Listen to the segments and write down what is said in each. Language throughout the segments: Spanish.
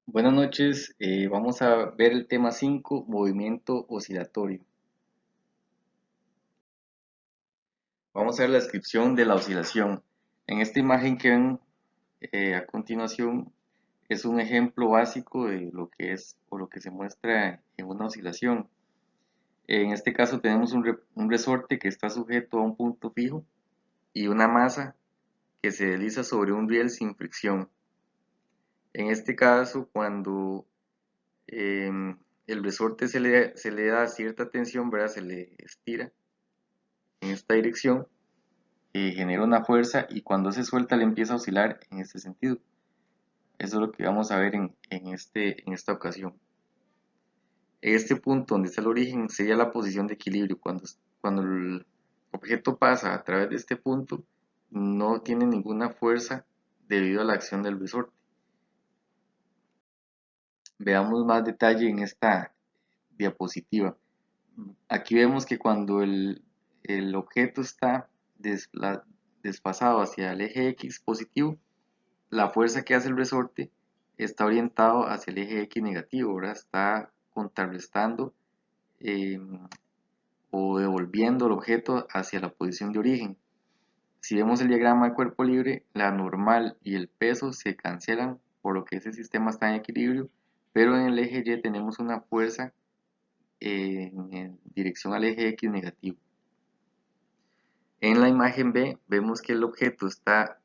Buenas noches, vamos a ver el tema 5, movimiento oscilatorio. Vamos a ver la descripción de la oscilación. En esta imagen que ven a continuación es un ejemplo básico de lo que es o lo que se muestra en una oscilación. En este caso tenemos un resorte que está sujeto a un punto fijo y una masa que se desliza sobre un riel sin fricción. En este caso, cuando el resorte se le da cierta tensión, ¿verdad? Se le estira en esta dirección, genera una fuerza y cuando se suelta le empieza a oscilar en este sentido. Eso es lo que vamos a ver en esta ocasión. Este punto donde está el origen sería la posición de equilibrio. Cuando el objeto pasa a través de este punto, no tiene ninguna fuerza debido a la acción del resorte. Veamos más detalle en esta diapositiva. Aquí vemos que cuando el objeto está desplazado hacia el eje X positivo, la fuerza que hace el resorte está orientado hacia el eje X negativo, ¿verdad? Está contrarrestando eh, o devolviendo el objeto hacia la posición de origen. Si vemos el diagrama de cuerpo libre, la normal y el peso se cancelan, por lo que ese sistema está en equilibrio, pero en el eje Y tenemos una fuerza en dirección al eje X negativo. En la imagen B vemos que el objeto está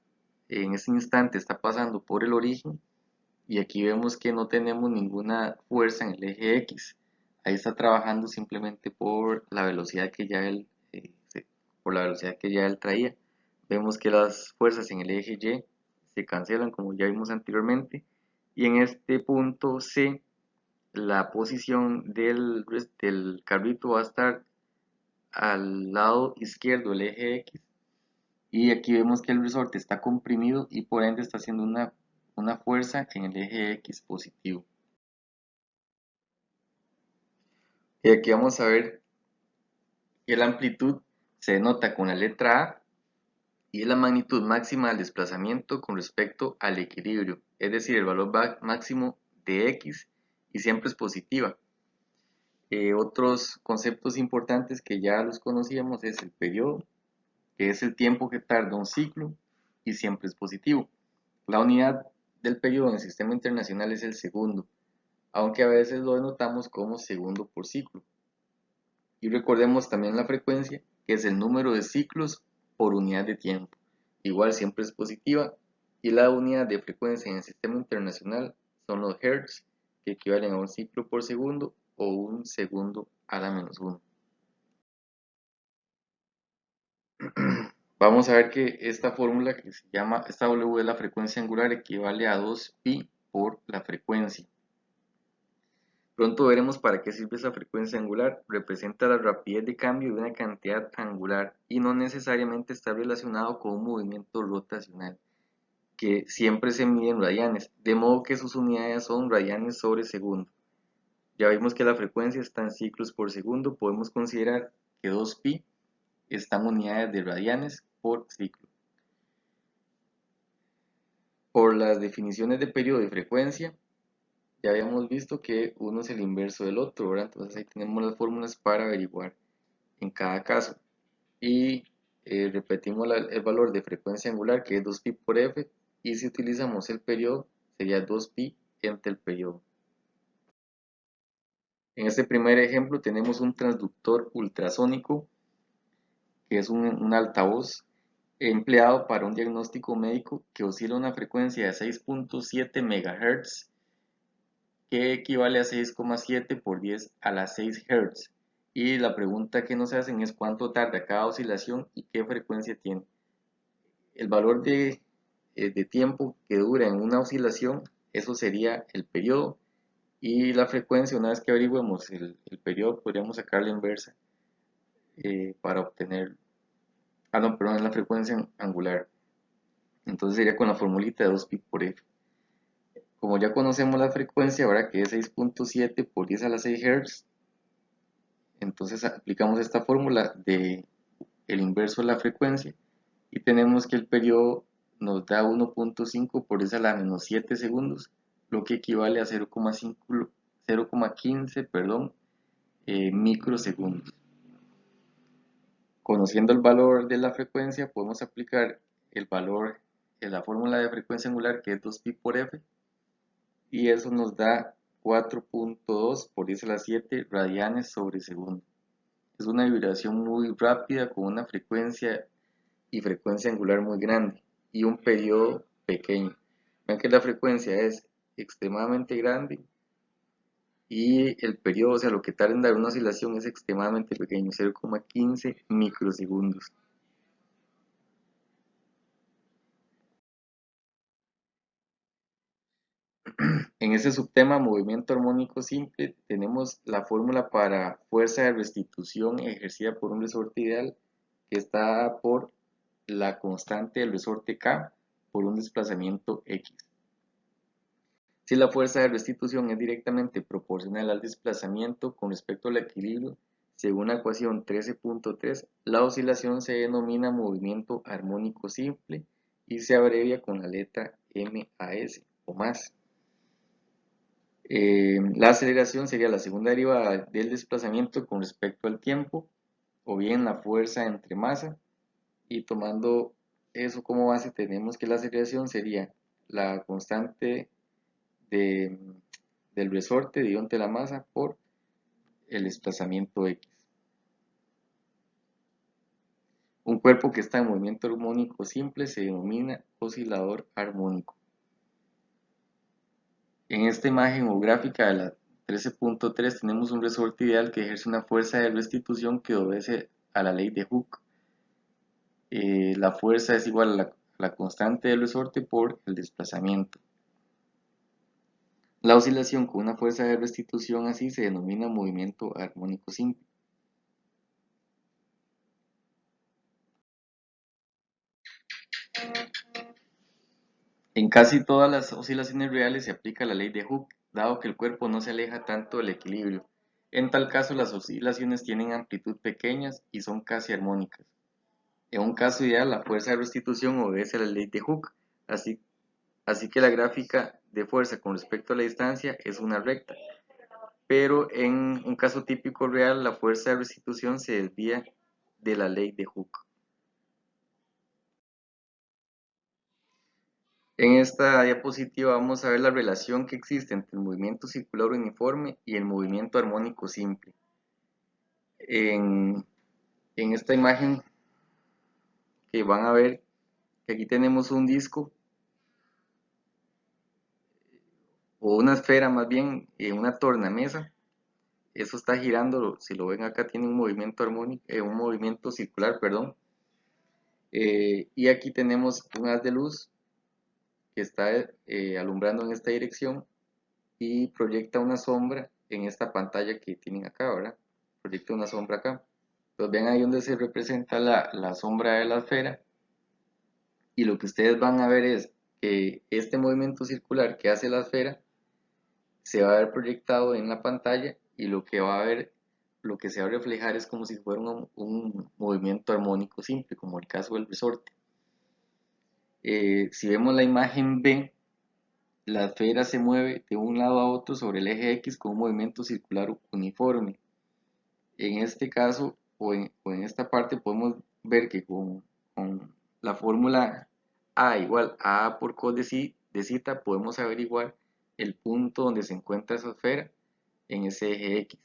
en este instante está pasando por el origen y aquí vemos que no tenemos ninguna fuerza en el eje X. Ahí está trabajando simplemente por la velocidad que ya por la velocidad que ya él traía. Vemos que las fuerzas en el eje Y se cancelan como ya vimos anteriormente y en este punto C la posición del carrito va a estar al lado izquierdo del eje X y aquí vemos que el resorte está comprimido y por ende está haciendo una fuerza en el eje X positivo. Y aquí vamos a ver que la amplitud se denota con la letra A y es la magnitud máxima del desplazamiento con respecto al equilibrio, es decir, el valor máximo de X y siempre es positiva. Otros conceptos importantes que ya los conocíamos es el periodo, que es el tiempo que tarda un ciclo y siempre es positivo. La unidad del periodo en el sistema internacional es el segundo, aunque a veces lo denotamos como segundo por ciclo. Y recordemos también la frecuencia, que es el número de ciclos por unidad de tiempo. Igual siempre es positiva y la unidad de frecuencia en el sistema internacional son los hertz, que equivalen a un ciclo por segundo o un segundo a la menos 1. Vamos a ver que esta fórmula que se llama, esta W de la frecuencia angular equivale a 2pi por la frecuencia. Pronto veremos para qué sirve esa frecuencia angular. Representa la rapidez de cambio de una cantidad angular y no necesariamente está relacionado con un movimiento rotacional, que siempre se mide en radianes, de modo que sus unidades son radianes sobre segundo. Ya vimos que la frecuencia está en ciclos por segundo, podemos considerar que 2pi están unidades de radianes por ciclo. Por las definiciones de periodo y frecuencia, ya habíamos visto que uno es el inverso del otro, ¿verdad? Entonces ahí tenemos las fórmulas para averiguar en cada caso. Y repetimos el valor de frecuencia angular que es 2pi por f y si utilizamos el periodo sería 2pi entre el periodo. En este primer ejemplo tenemos un transductor ultrasónico que es un altavoz empleado para un diagnóstico médico que oscila a una frecuencia de 6.7 MHz que equivale a 6,7 por 10 a la 6 Hz. Y la pregunta que nos hacen es cuánto tarda cada oscilación y qué frecuencia tiene. El valor de tiempo que dura en una oscilación, eso sería el periodo. Y la frecuencia, una vez que averiguemos el periodo, podríamos sacar la inversa para obtener, no, perdón, es la frecuencia angular. Entonces sería con la formulita de 2pi por f. Como ya conocemos la frecuencia, ahora que es 6.7 por 10 a la 6 Hz, entonces aplicamos esta fórmula de el inverso de la frecuencia y tenemos que el periodo nos da 1.5 por 10 a la menos 7 segundos, lo que equivale a 0,15, microsegundos. Conociendo el valor de la frecuencia, podemos aplicar el valor de la fórmula de frecuencia angular, que es 2pi por f, y eso nos da 4.2 por 10 a la 7 radianes sobre segundo. Es una vibración muy rápida con una frecuencia y frecuencia angular muy grande y un periodo pequeño. Vean que la frecuencia es extremadamente grande y el periodo, o sea, lo que tarda en dar una oscilación es extremadamente pequeño, 0,15 microsegundos. En ese subtema, movimiento armónico simple, tenemos la fórmula para fuerza de restitución ejercida por un resorte ideal, que está dada por la constante del resorte K por un desplazamiento X. Si la fuerza de restitución es directamente proporcional al desplazamiento con respecto al equilibrio, según la ecuación 13.3, la oscilación se denomina movimiento armónico simple y se abrevia con la letra MAS o más. La aceleración sería la segunda derivada del desplazamiento con respecto al tiempo, o bien la fuerza entre masa, y tomando eso como base tenemos que la aceleración sería la constante del resorte dividido entre la masa por el desplazamiento X. Un cuerpo que está en movimiento armónico simple se denomina oscilador armónico. En esta imagen o gráfica de la 13.3 tenemos un resorte ideal que ejerce una fuerza de restitución que obedece a la ley de Hooke. La fuerza es igual a la constante del resorte por el desplazamiento. La oscilación con una fuerza de restitución así se denomina movimiento armónico simple. En casi todas las oscilaciones reales se aplica la ley de Hooke, dado que el cuerpo no se aleja tanto del equilibrio. En tal caso, las oscilaciones tienen amplitud pequeñas y son casi armónicas. En un caso ideal, la fuerza de restitución obedece a la ley de Hooke, así que la gráfica de fuerza con respecto a la distancia es una recta, pero en un caso típico real, la fuerza de restitución se desvía de la ley de Hooke. En esta diapositiva vamos a ver la relación que existe entre el movimiento circular uniforme y el movimiento armónico simple. En esta imagen que van a ver que aquí tenemos un disco o una esfera más bien, una tornamesa. Eso está girando, si lo ven acá tiene un movimiento armónico, un movimiento circular, perdón. Y aquí tenemos un haz de luz que está alumbrando en esta dirección y proyecta una sombra en esta pantalla que tienen acá, ¿verdad? Proyecta una sombra acá. Entonces ven ahí donde se representa la sombra de la esfera y lo que ustedes van a ver es que este movimiento circular que hace la esfera se va a ver proyectado en la pantalla y lo que se va a reflejar es como si fuera un movimiento armónico simple, como el caso del resorte. Si vemos la imagen B, la esfera se mueve de un lado a otro sobre el eje X con un movimiento circular uniforme. En este caso, o en esta parte, podemos ver que con la fórmula A igual a A por cos de zeta, podemos averiguar el punto donde se encuentra esa esfera en ese eje X.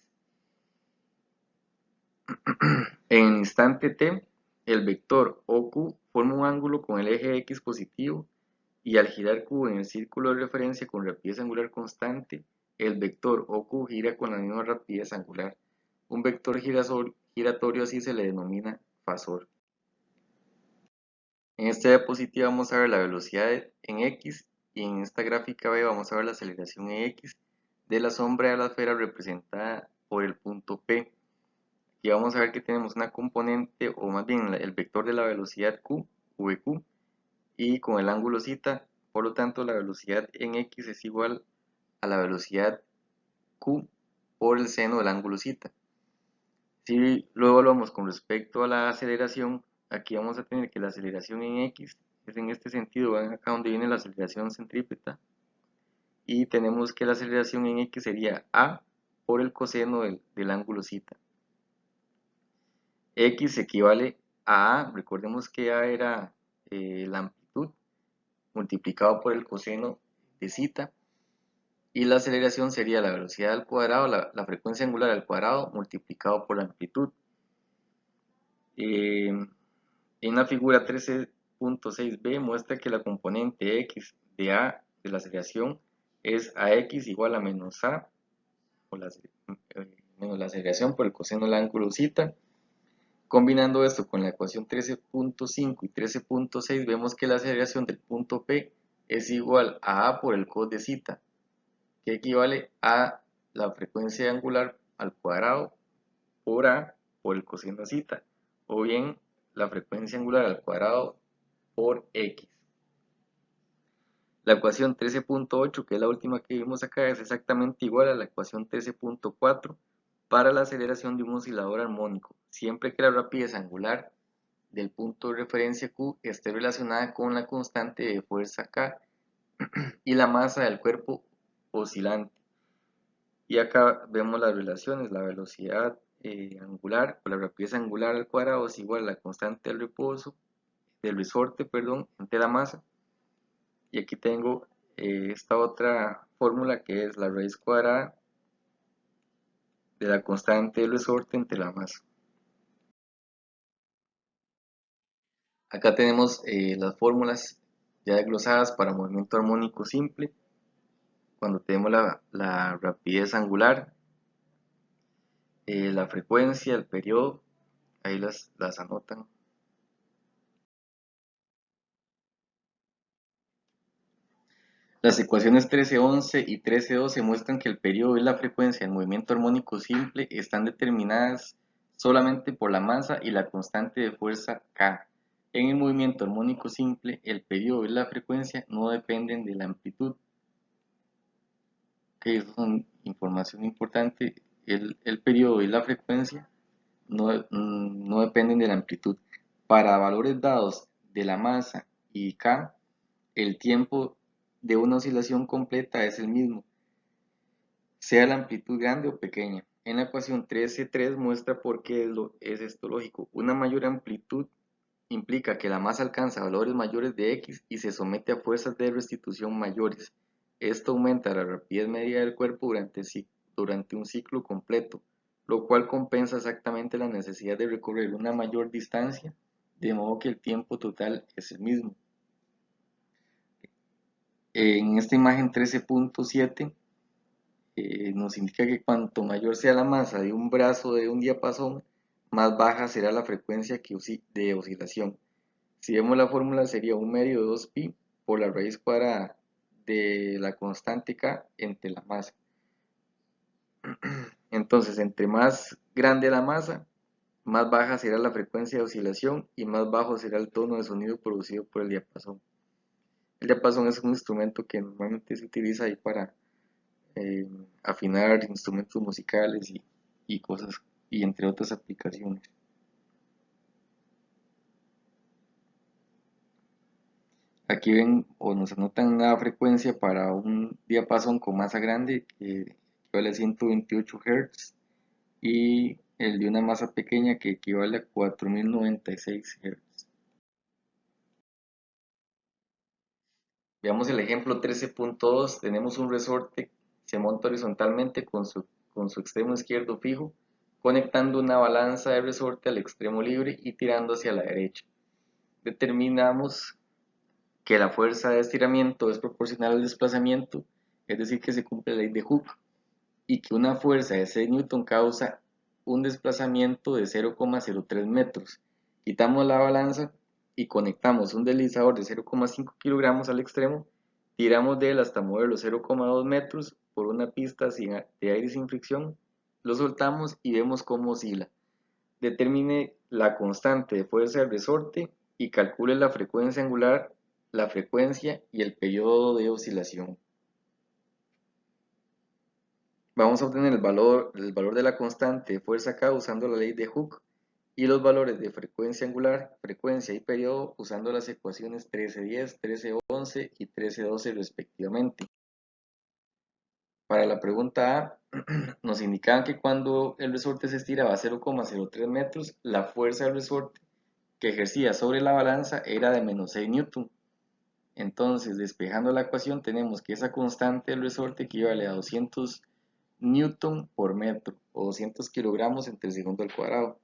En el instante t, el vector OQ forma un ángulo con el eje X positivo y al girar Q en el círculo de referencia con rapidez angular constante, el vector OQ gira con la misma rapidez angular. Un vector giratorio así se le denomina fasor. En esta diapositiva vamos a ver la velocidad en X y en esta gráfica B vamos a ver la aceleración en X de la sombra de la esfera representada por el punto P. Aquí vamos a ver que tenemos una componente, o más bien el vector de la velocidad Q, VQ, y con el ángulo θ, por lo tanto la velocidad en X es igual a la velocidad Q por el seno del ángulo θ. Si lo evaluamos con respecto a la aceleración, aquí vamos a tener que la aceleración en X es en este sentido, van acá donde viene la aceleración centrípeta, y tenemos que la aceleración en X sería A por el coseno del ángulo θ. X equivale a A, recordemos que A era la amplitud multiplicado por el coseno de θ, y la aceleración sería la velocidad al cuadrado, la frecuencia angular al cuadrado multiplicado por la amplitud. En la figura 13.6b muestra que la componente x de A de la aceleración es AX igual a menos A, o menos la aceleración por el coseno del ángulo θ. Combinando esto con la ecuación 13.5 y 13.6 vemos que la aceleración del punto P es igual a A por el cos de θ, que equivale a la frecuencia angular al cuadrado por A por el coseno de θ, o bien la frecuencia angular al cuadrado por X. La ecuación 13.8, que es la última que vimos acá, es exactamente igual a la ecuación 13.4 para la aceleración de un oscilador armónico, siempre que la rapidez angular del punto de referencia Q esté relacionada con la constante de fuerza K y la masa del cuerpo oscilante. Y acá vemos las relaciones: la velocidad angular o la rapidez angular al cuadrado es igual a la constante del resorte, entre la masa. Y aquí tengo esta otra fórmula que es la raíz cuadrada de la constante del resorte entre la masa. Acá tenemos las fórmulas ya desglosadas para movimiento armónico simple. Cuando tenemos la rapidez angular, la frecuencia, el periodo, ahí las anotan. Las ecuaciones 13.11 y 13.12 muestran que el periodo y la frecuencia del movimiento armónico simple están determinadas solamente por la masa y la constante de fuerza K. En el movimiento armónico simple, el periodo y la frecuencia no dependen de la amplitud. Eso es información importante. El periodo y la frecuencia no dependen de la amplitud. Para valores dados de la masa y K, el tiempo de una oscilación completa es el mismo, sea la amplitud grande o pequeña. En la ecuación 13.3 muestra por qué es esto lógico. Una mayor amplitud implica que la masa alcanza valores mayores de X y se somete a fuerzas de restitución mayores. Esto aumenta la rapidez media del cuerpo durante un ciclo completo, lo cual compensa exactamente la necesidad de recorrer una mayor distancia, de modo que el tiempo total es el mismo. En esta imagen 13.7 nos indica que cuanto mayor sea la masa de un brazo de un diapasón, más baja será la frecuencia de oscilación. Si vemos la fórmula, sería 1 medio de 2pi por la raíz cuadrada de la constante K entre la masa. Entonces, entre más grande la masa, más baja será la frecuencia de oscilación y más bajo será el tono de sonido producido por el diapasón. El diapasón es un instrumento que normalmente se utiliza ahí para afinar instrumentos musicales y cosas, y entre otras aplicaciones. Aquí ven o nos anotan la frecuencia para un diapasón con masa grande que equivale a 128 Hz y el de una masa pequeña que equivale a 4096 Hz. Veamos el ejemplo 13.2. Tenemos un resorte, se monta horizontalmente con su extremo izquierdo fijo, conectando una balanza de resorte al extremo libre y tirando hacia la derecha. Determinamos que la fuerza de estiramiento es proporcional al desplazamiento, es decir, que se cumple la ley de Hooke, y que una fuerza de 6 Newton causa un desplazamiento de 0,03 metros. Quitamos la balanza y conectamos un deslizador de 0,5 kilogramos al extremo, tiramos de él hasta moverlo 0,2 metros por una pista de aire sin fricción, lo soltamos y vemos cómo oscila. Determine la constante de fuerza del resorte y calcule la frecuencia angular, la frecuencia y el periodo de oscilación. Vamos a obtener el valor de la constante de fuerza K usando la ley de Hooke y los valores de frecuencia angular, frecuencia y periodo usando las ecuaciones 13.10, 13.11 y 13.12 respectivamente. Para la pregunta A, nos indicaban que cuando el resorte se estiraba a 0,03 metros, la fuerza del resorte que ejercía sobre la balanza era de menos 6 newton. Entonces, despejando la ecuación, tenemos que esa constante del resorte equivale a 200 newton por metro o 200 kilogramos entre segundo al cuadrado.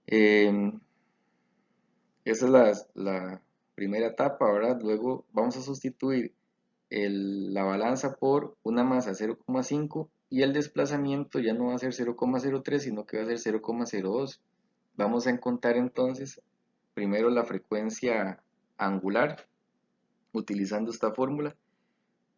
Esa es la primera etapa, ¿verdad? Luego vamos a sustituir la balanza por una masa 0,5 y el desplazamiento ya no va a ser 0,03 sino que va a ser 0,02. Vamos a encontrar entonces primero la frecuencia angular utilizando esta fórmula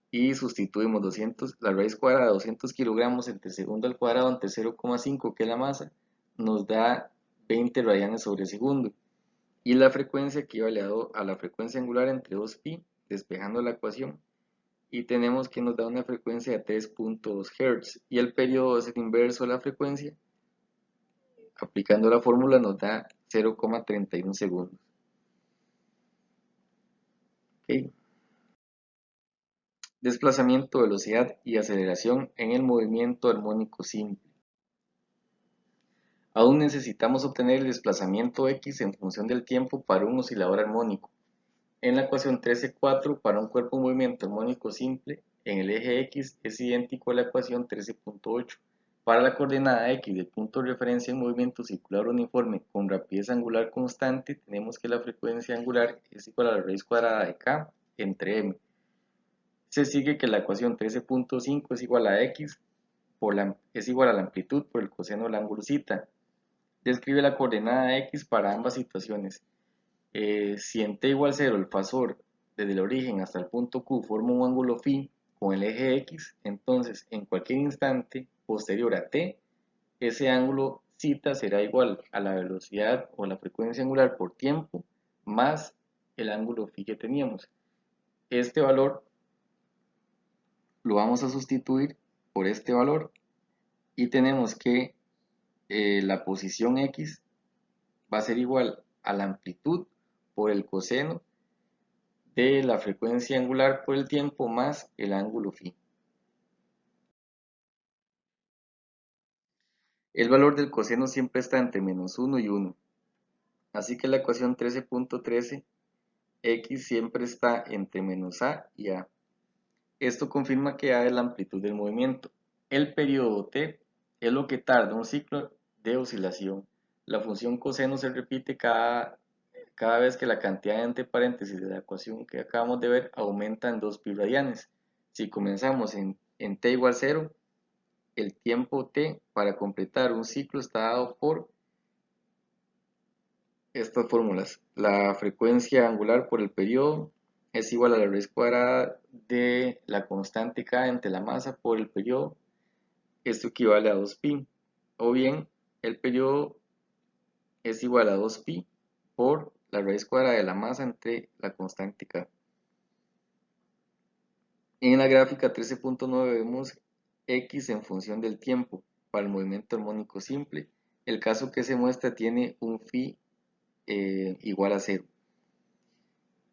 y sustituimos la raíz cuadrada de 200 kilogramos entre segundo al cuadrado entre 0,5 que es la masa nos da 20 radianes sobre segundo y la frecuencia equivale a la frecuencia angular entre 2pi despejando la ecuación y tenemos que nos da una frecuencia de 3.2 Hz y el periodo es el inverso de la frecuencia. Aplicando la fórmula nos da 0,31 segundos. ¿Okay? Desplazamiento, velocidad y aceleración en el movimiento armónico simple. Aún necesitamos obtener el desplazamiento x en función del tiempo para un oscilador armónico. En la ecuación 13.4 para un cuerpo en movimiento armónico simple en el eje x es idéntico a la ecuación 13.8. Para la coordenada x del punto de referencia en movimiento circular uniforme con rapidez angular constante tenemos que la frecuencia angular es igual a la raíz cuadrada de k entre m. Se sigue que la ecuación 13.5 es igual a x es igual a la amplitud por el coseno del ángulo θ. Describe la coordenada x para ambas situaciones. Si en t igual 0 el fasor desde el origen hasta el punto Q forma un ángulo φ con el eje x, entonces en cualquier instante posterior a t, ese ángulo θ será igual a la velocidad o la frecuencia angular por tiempo más el ángulo φ que teníamos. Este valor lo vamos a sustituir por este valor y tenemos que la posición x va a ser igual a la amplitud por el coseno de la frecuencia angular por el tiempo más el ángulo φ. El valor del coseno siempre está entre menos 1 y 1, así que la ecuación 13.13 x siempre está entre menos a y a. Esto confirma que a es la amplitud del movimiento. El periodo t es lo que tarda un ciclo de oscilación. La función coseno se repite cada vez que la cantidad entre paréntesis de la ecuación que acabamos de ver aumenta en 2 pi radianes. Si comenzamos en t igual 0, el tiempo t para completar un ciclo está dado por estas fórmulas. La frecuencia angular por el periodo es igual a la raíz cuadrada de la constante k entre la masa por el periodo. Esto equivale a 2pi. O bien, el periodo es igual a 2pi por la raíz cuadrada de la masa entre la constante k. En la gráfica 13.9 vemos x en función del tiempo para el movimiento armónico simple. El caso que se muestra tiene un phi igual a 0.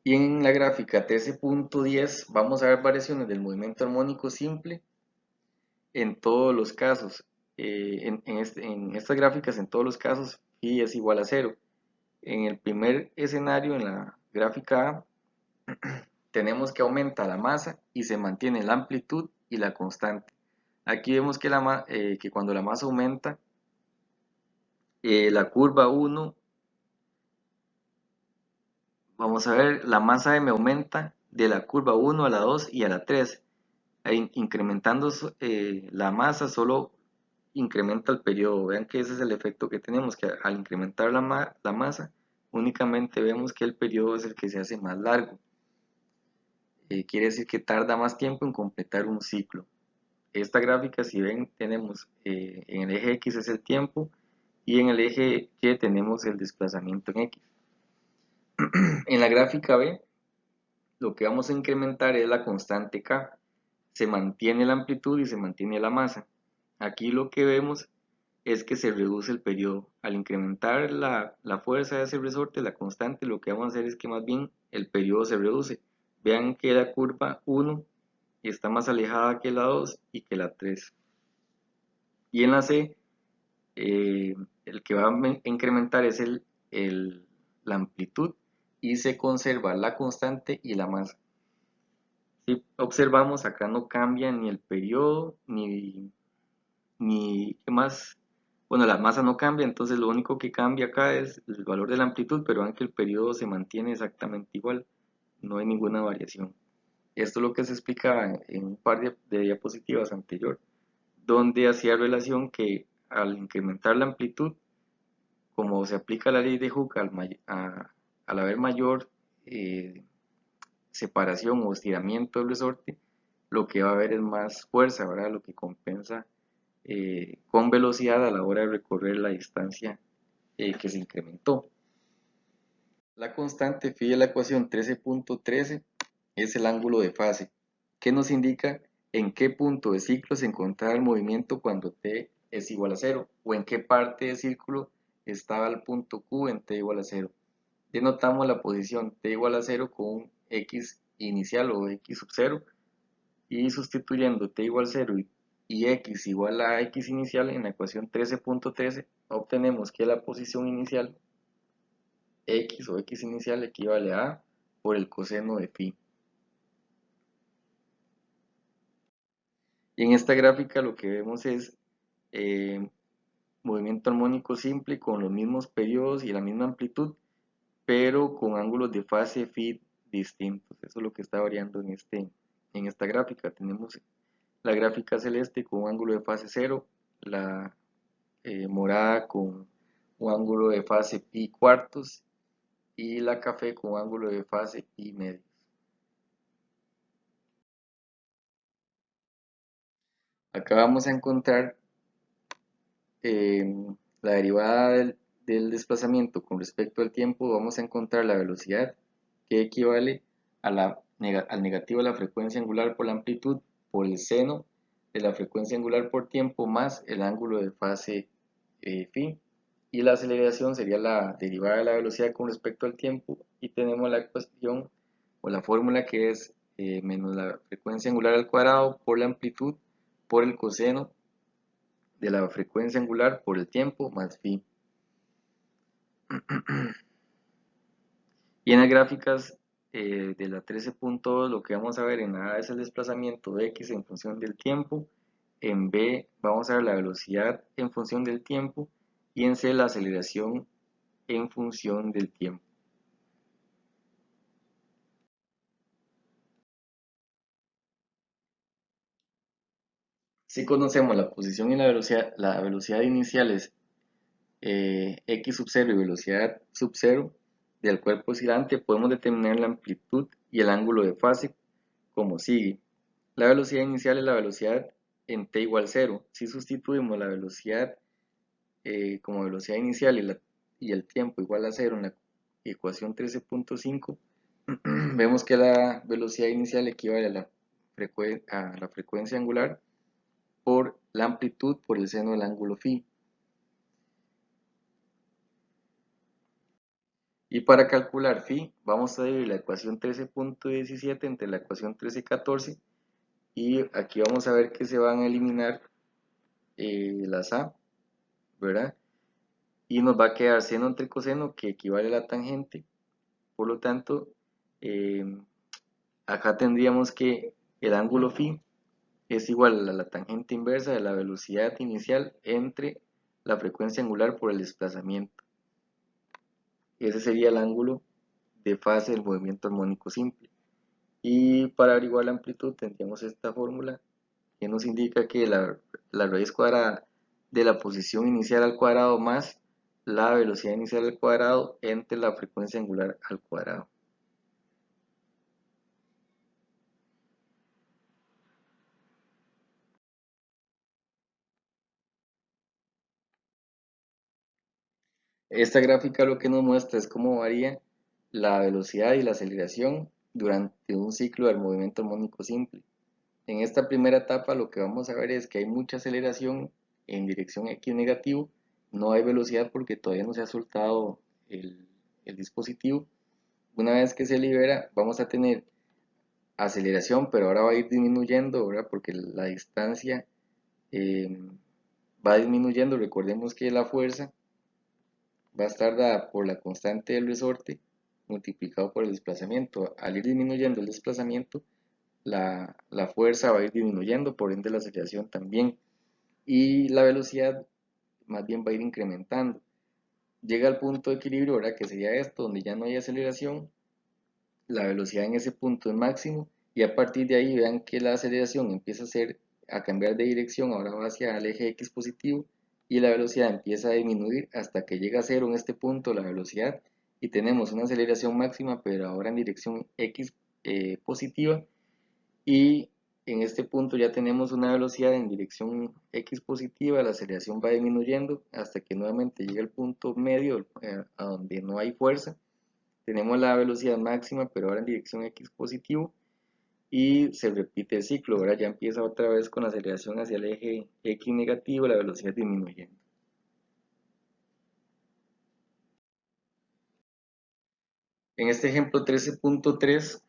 Y en la gráfica 13.10 vamos a ver variaciones del movimiento armónico simple en todos los casos. En estas gráficas, en todos los casos, phi es igual a 0. En el primer escenario, en la gráfica A, tenemos que aumenta la masa y se mantiene la amplitud y la constante. Aquí vemos que cuando la masa aumenta, la curva 1, vamos a ver, la masa m aumenta de la curva 1 a la 2 y a la 3. Incrementando la masa solo incrementa el periodo. Vean que ese es el efecto que tenemos, que al incrementar la masa, únicamente vemos que el periodo es el que se hace más largo. Quiere decir que tarda más tiempo en completar un ciclo. Esta gráfica, si ven, tenemos en el eje X es el tiempo y en el eje Y tenemos el desplazamiento en X. En la gráfica B, lo que vamos a incrementar es la constante K. Se mantiene la amplitud y se mantiene la masa. Aquí lo que vemos es que se reduce el periodo. Al incrementar la fuerza de ese resorte, la constante, lo que vamos a hacer es que más bien el periodo se reduce. Vean que la curva 1 está más alejada que la 2 y que la 3. Y en la C, eh, el que va a incrementar es la amplitud y se conserva la constante y la masa. Si observamos, acá no cambia ni el periodo ni qué más. Bueno, la masa no cambia, entonces lo único que cambia acá es el valor de la amplitud, pero aunque el periodo se mantiene exactamente igual, no hay ninguna variación. Esto es lo que se explicaba en un par de diapositivas anterior, donde hacía relación que al incrementar la amplitud, como se aplica la ley de Hooke, al haber mayor eh, separación o estiramiento del resorte, lo que va a haber es más fuerza, ¿verdad? Lo que compensa con velocidad a la hora de recorrer la distancia que se incrementó. La constante phi de la ecuación 13.13 es el ángulo de fase, que nos indica en qué punto de ciclo se encontraba el movimiento cuando t es igual a 0, o en qué parte del círculo estaba el punto Q en t igual a 0. Denotamos la posición t igual a 0 con un x inicial o x sub 0, y sustituyendo t igual a 0 y x igual a x inicial en la ecuación 13.13, obtenemos que la posición inicial x o x inicial equivale a por el coseno de phi. Y en esta gráfica lo que vemos es eh, movimiento armónico simple con los mismos periodos y la misma amplitud, pero con ángulos de fase phi distintos. Eso es lo que está variando en esta gráfica. Tenemos la gráfica celeste con un ángulo de fase 0, la morada con un ángulo de fase pi cuartos y la café con un ángulo de fase pi medios. Acá vamos a encontrar eh, la derivada del desplazamiento con respecto al tiempo. Vamos a encontrar la velocidad, que equivale al negativo de la frecuencia angular por la amplitud por el seno de la frecuencia angular por tiempo más el ángulo de fase phi. Y la aceleración sería la derivada de la velocidad con respecto al tiempo, y tenemos la ecuación o la fórmula que es menos la frecuencia angular al cuadrado por la amplitud por el coseno de la frecuencia angular por el tiempo más phi. Y en las gráficas de la 13.2 lo que vamos a ver en A es el desplazamiento de x en función del tiempo, en B vamos a ver la velocidad en función del tiempo y en C la aceleración en función del tiempo. Si conocemos la posición y la velocidad iniciales x sub 0 y velocidad sub 0 del cuerpo oscilante, podemos determinar la amplitud y el ángulo de fase como sigue. La velocidad inicial es la velocidad en t igual 0. Si sustituimos la velocidad como velocidad inicial y el tiempo igual a 0 en la ecuación 13.5, vemos que la velocidad inicial equivale a la frecuencia angular por la amplitud por el seno del ángulo phi. Y para calcular phi, vamos a dividir la ecuación 13.17 entre la ecuación 13.14, y aquí vamos a ver que se van a eliminar las a, ¿verdad? Y nos va a quedar seno entre coseno, que equivale a la tangente. Por lo tanto, eh, acá tendríamos que el ángulo phi es igual a la tangente inversa de la velocidad inicial entre la frecuencia angular por el desplazamiento. Ese sería el ángulo de fase del movimiento armónico simple. Y para averiguar la amplitud tendríamos esta fórmula que nos indica que la raíz cuadrada de la posición inicial al cuadrado más la velocidad inicial al cuadrado entre la frecuencia angular al cuadrado. Esta gráfica lo que nos muestra es cómo varía la velocidad y la aceleración durante un ciclo del movimiento armónico simple. En esta primera etapa lo que vamos a ver es que hay mucha aceleración en dirección x negativo, no hay velocidad porque todavía no se ha soltado el dispositivo. Una vez que se libera, vamos a tener aceleración, pero ahora va a ir disminuyendo, ¿verdad? Porque la distancia eh, va disminuyendo. Recordemos que la fuerza va a estar dada por la constante del resorte multiplicado por el desplazamiento. Al ir disminuyendo el desplazamiento, la fuerza va a ir disminuyendo, por ende la aceleración también. Y la velocidad más bien va a ir incrementando. Llega al punto de equilibrio, ¿verdad? Que sería esto, donde ya no hay aceleración, la velocidad en ese punto es máximo y a partir de ahí vean que la aceleración empieza a cambiar de dirección, ahora va hacia el eje X positivo y la velocidad empieza a disminuir hasta que llega a cero en este punto la velocidad y tenemos una aceleración máxima pero ahora en dirección X positiva y en este punto ya tenemos una velocidad en dirección X positiva, la aceleración va disminuyendo hasta que nuevamente llega el punto medio a donde no hay fuerza. Tenemos la velocidad máxima, pero ahora en dirección X positivo y se repite el ciclo. Ahora ya empieza otra vez con la aceleración hacia el eje X negativo, la velocidad disminuyendo. En este ejemplo 13.3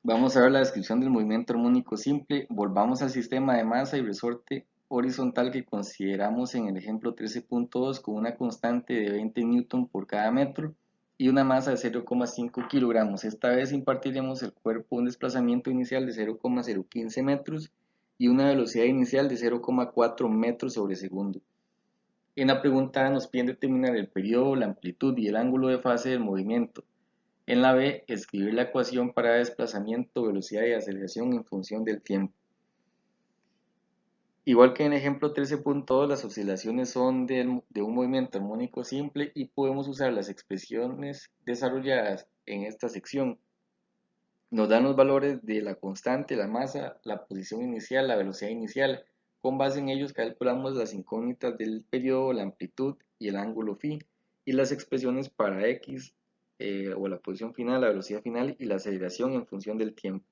vamos a ver la descripción del movimiento armónico simple. Volvamos al sistema de masa y resorte horizontal que consideramos en el ejemplo 13.2 con una constante de 20 newton por cada metro y una masa de 0,5 kilogramos. Esta vez impartiremos el cuerpo un desplazamiento inicial de 0,015 metros y una velocidad inicial de 0,4 metros sobre segundo. En la pregunta A nos piden determinar el periodo, la amplitud y el ángulo de fase del movimiento. En la B, escribir la ecuación para desplazamiento, velocidad y aceleración en función del tiempo. Igual que en el ejemplo 13.2, las oscilaciones son de un movimiento armónico simple y podemos usar las expresiones desarrolladas en esta sección. Nos dan los valores de la constante, la masa, la posición inicial, la velocidad inicial. Con base en ellos calculamos las incógnitas del periodo, la amplitud y el ángulo phi y las expresiones para x o la posición final, la velocidad final y la aceleración en función del tiempo.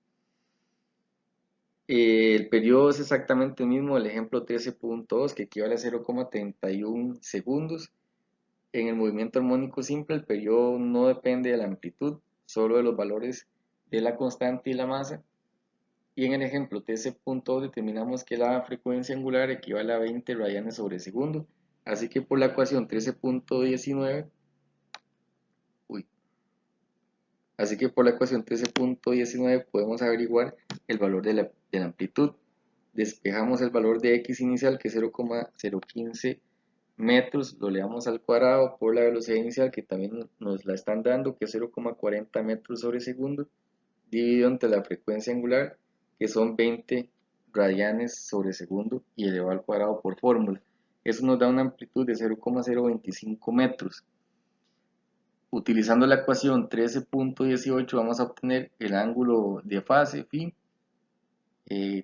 El periodo es exactamente el mismo del ejemplo 13.2 que equivale a 0,31 segundos. En el movimiento armónico simple el periodo no depende de la amplitud, solo de los valores de la constante y la masa. Y en el ejemplo 13.2 determinamos que la frecuencia angular equivale a 20 radianes sobre segundo. Así que por la ecuación 13.19, así que por la ecuación 13.19 podemos averiguar el valor de la amplitud. Despejamos el valor de x inicial que es 0,015 metros, lo elevamos al cuadrado por la velocidad inicial que también nos la están dando que es 0,40 metros sobre segundo, dividido entre la frecuencia angular que son 20 radianes sobre segundo y elevado al cuadrado por fórmula. Eso nos da una amplitud de 0,025 metros. Utilizando la ecuación 13.18 vamos a obtener el ángulo de fase phi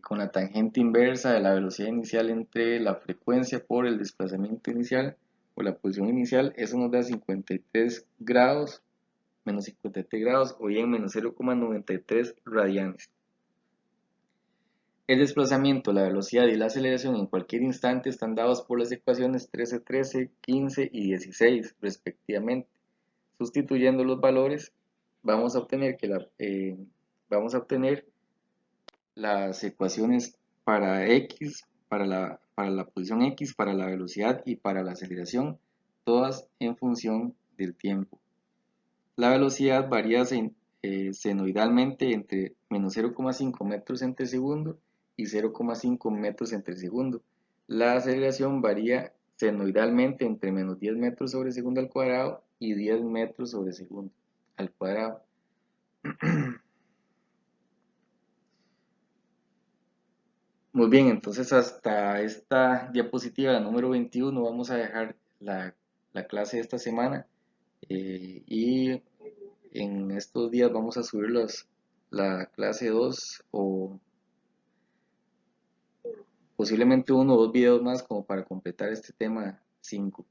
con la tangente inversa de la velocidad inicial entre la frecuencia por el desplazamiento inicial o la posición inicial. Eso nos da 53 grados, menos 53 grados o bien menos 0,93 radianes. El desplazamiento, la velocidad y la aceleración en cualquier instante están dados por las ecuaciones 13, 15 y 16 respectivamente. Sustituyendo los valores vamos a obtener las ecuaciones para x, para la posición x, para la velocidad y para la aceleración, todas en función del tiempo. La velocidad varía senoidalmente entre menos 0,5 metros entre segundo y 0,5 metros entre segundo. La aceleración varía senoidalmente entre menos 10 metros sobre segundo al cuadrado y 10 metros sobre segundo al cuadrado. Muy bien, entonces hasta esta diapositiva, la número 21, vamos a dejar la clase de esta semana y en estos días vamos a subir la clase 2 o posiblemente uno o dos videos más como para completar este tema 5.